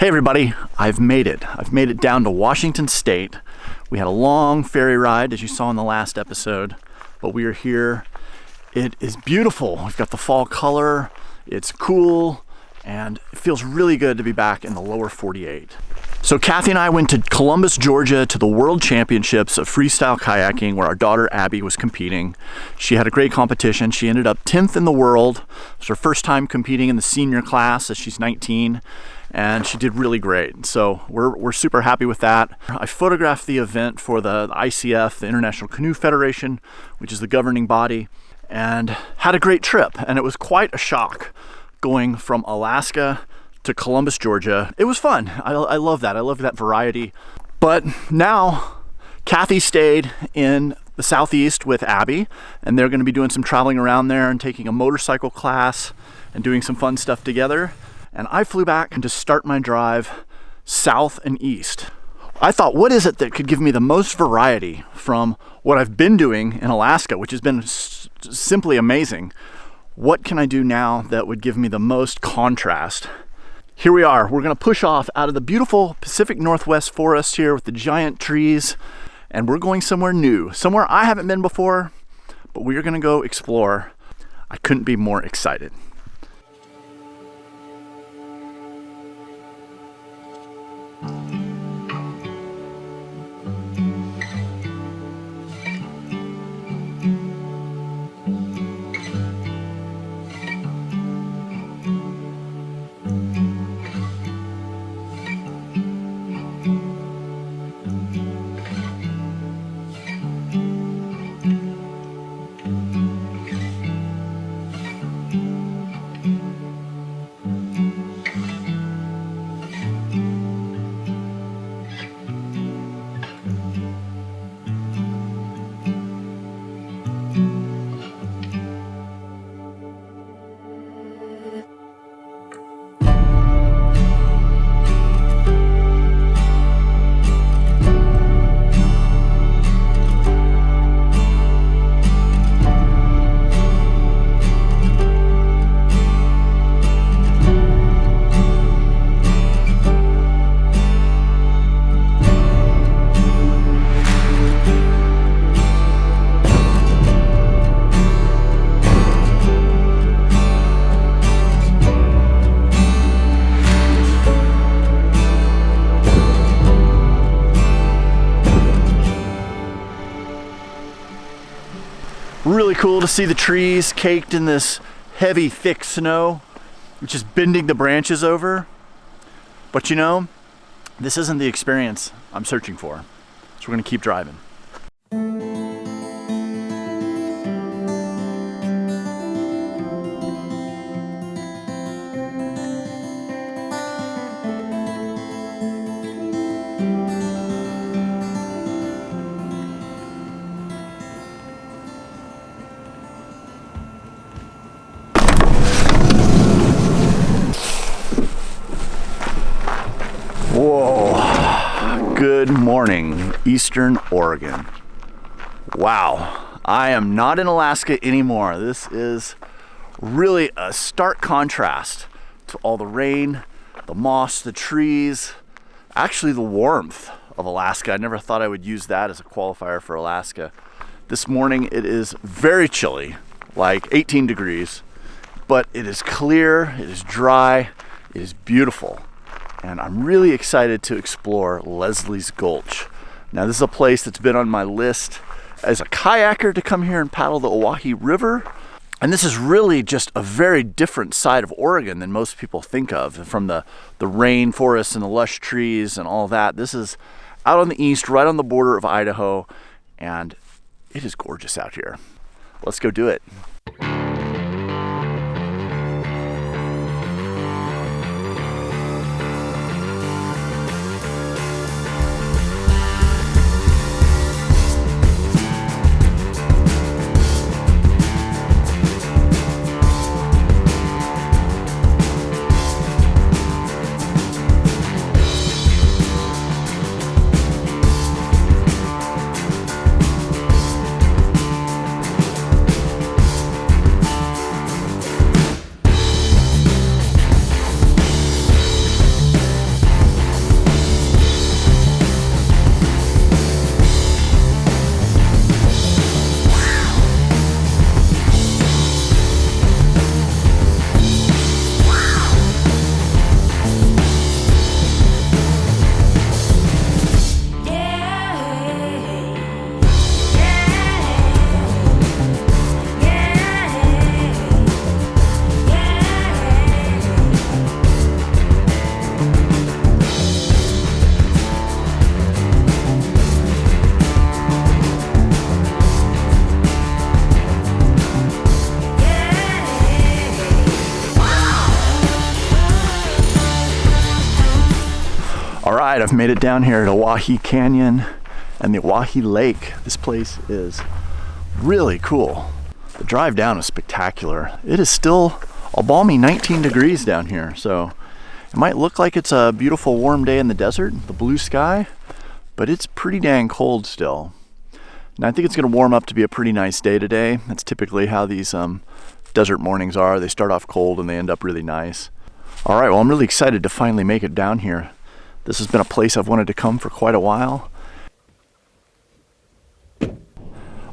Hey everybody, I've made it. I've made it down to Washington State. We had a long ferry ride, as you saw in the last episode, but we are here. It is beautiful. We've got the fall color, it's cool, and it feels really good to be back in the lower 48. So Kathy and I went to Columbus, Georgia to the World Championships of Freestyle Kayaking where our daughter Abby was competing. She had a great competition. She ended up 10th in the world. It was her first time competing in the senior class as she's 19. And she did really great. So we're super happy with that. I photographed the event for the ICF, the International Canoe Federation, which is the governing body, and had a great trip. And it was quite a shock going from Alaska to Columbus, Georgia. It was fun. I love that. I love that variety. But now Kathy stayed in the Southeast with Abby, and they're going to be doing some traveling around there and taking a motorcycle class and doing some fun stuff together. And I flew back to start my drive south and east. I thought, what is it that could give me the most variety from what I've been doing in Alaska, which has been simply amazing? What can I do now that would give me the most contrast? Here we are. We're going to push off out of the beautiful Pacific Northwest forest here with the giant trees, and we're going somewhere new, somewhere I haven't been before, but we are going to go explore. I couldn't be more excited. Really cool to see the trees caked in this heavy, thick snow, which is bending the branches over. But you know, this isn't the experience I'm searching for. So we're gonna keep driving. Whoa, good morning, Eastern Oregon. Wow, I am not in Alaska anymore. This is really a stark contrast to all the rain, the moss, the trees, actually the warmth of Alaska. I never thought I would use that as a qualifier for Alaska. This morning it is very chilly, like 18 degrees, but it is clear, it is dry, it is beautiful. And I'm really excited to explore Leslie's Gulch. Now this is a place that's been on my list as a kayaker to come here and paddle the Owyhee River. And this is really just a very different side of Oregon than most people think of, from the rainforests and the lush trees and all that. This is out on the east, right on the border of Idaho, and it is gorgeous out here. Let's go do it. All right, I've made it down here to Owyhee Canyon and the Owyhee Lake. This place is really cool. The drive down is spectacular. It is still a balmy 19 degrees down here, so it might look like it's a beautiful warm day in the desert, the blue sky, but it's pretty dang cold still. And I think it's going to warm up to be a pretty nice day today. That's typically how these desert mornings are. They start off cold and they end up really nice. All right, well, I'm really excited to finally make it down here. This has been a place I've wanted to come for quite a while.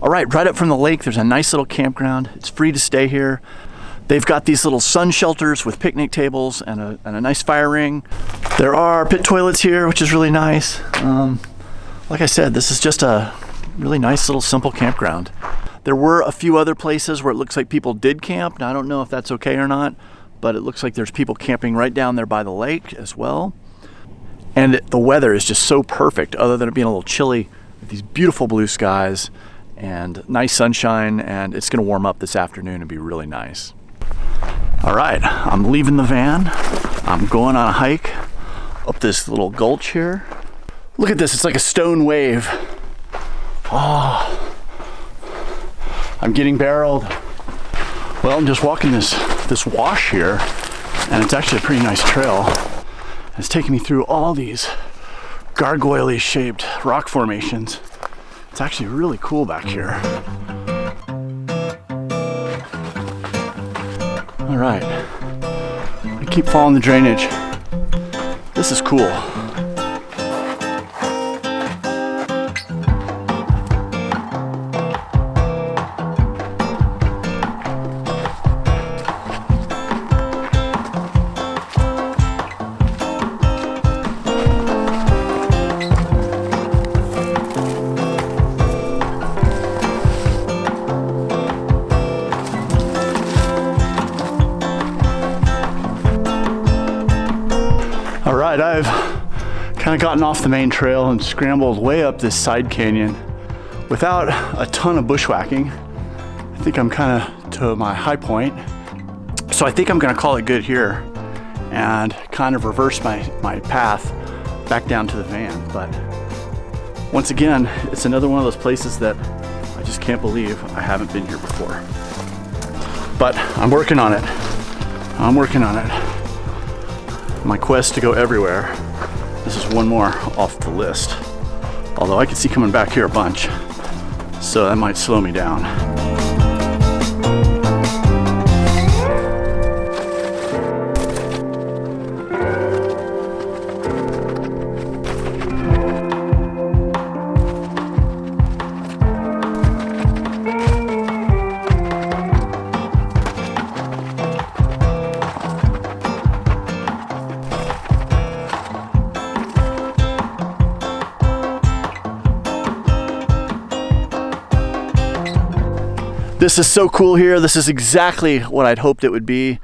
All right up from the lake, there's a nice little campground. It's free to stay here. They've got these little sun shelters with picnic tables and a nice fire ring. There are pit toilets here, which is really nice. Like I said, this is just a really nice little simple campground. There were a few other places where it looks like people did camp. Now, I don't know if that's okay or not, but it looks like there's people camping right down there by the lake as well. And the weather is just so perfect, other than it being a little chilly, with these beautiful blue skies and nice sunshine, and it's gonna warm up this afternoon and be really nice. All right, I'm leaving the van. I'm going on a hike up this little gulch here. Look at this, it's like a stone wave. Oh, I'm getting barreled. Well, I'm just walking this wash here, and it's actually a pretty nice trail. It's taking me through all these gargoyle-y shaped rock formations. It's actually really cool back here. All right, I keep following the drainage. This is cool. I've kind of gotten off the main trail and scrambled way up this side canyon without a ton of bushwhacking. I think I'm kind of to my high point. So I think I'm gonna call it good here and kind of reverse my path back down to the van. But once again, it's another one of those places that I just can't believe I haven't been here before. But I'm working on it. I'm working on it. My quest to go everywhere. This is one more off the list. Although I could see coming back here a bunch, so that might slow me down. This is so cool here. This is exactly what I'd hoped it would be.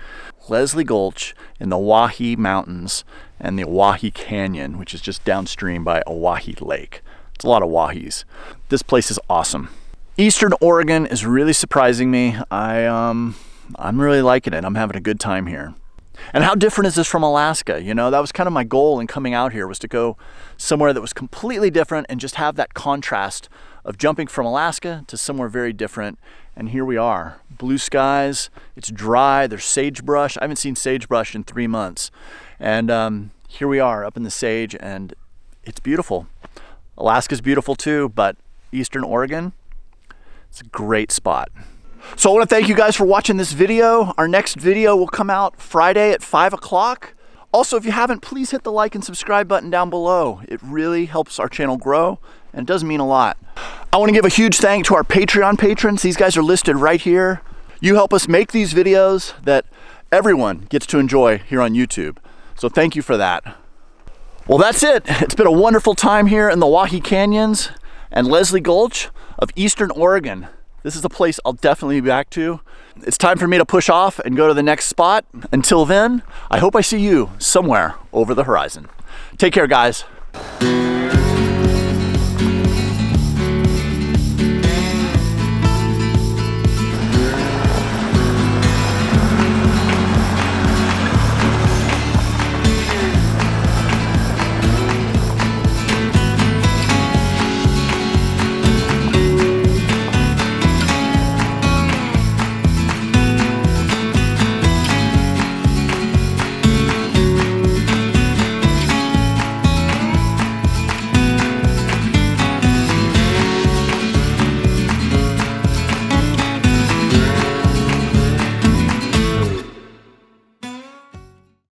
Leslie Gulch in the Owyhee Mountains and the Owyhee Canyon, which is just downstream by Owyhee Lake. It's a lot of Owyhees. This place is awesome. Eastern Oregon is really surprising me. I'm really liking it. I'm having a good time here. And how different is this from Alaska? You know, that was kind of my goal in coming out here, was to go somewhere that was completely different and just have that contrast of jumping from Alaska to somewhere very different. And here we are, blue skies, it's dry, there's sagebrush. I haven't seen sagebrush in 3 months. And here we are up in the sage, and it's beautiful. Alaska's beautiful too, but Eastern Oregon, it's a great spot. So I want to thank you guys for watching this video. Our next video will come out Friday at 5 o'clock. Also, if you haven't, please hit the like and subscribe button down below. It really helps our channel grow, and it does mean a lot. I want to give a huge thank to our Patreon patrons. These guys are listed right here. You help us make these videos that everyone gets to enjoy here on YouTube. So thank you for that. Well, that's it. It's been a wonderful time here in the Owyhee Canyons and Leslie Gulch of Eastern Oregon. This is a place I'll definitely be back to. It's time for me to push off and go to the next spot. Until then, I hope I see you somewhere over the horizon. Take care, guys.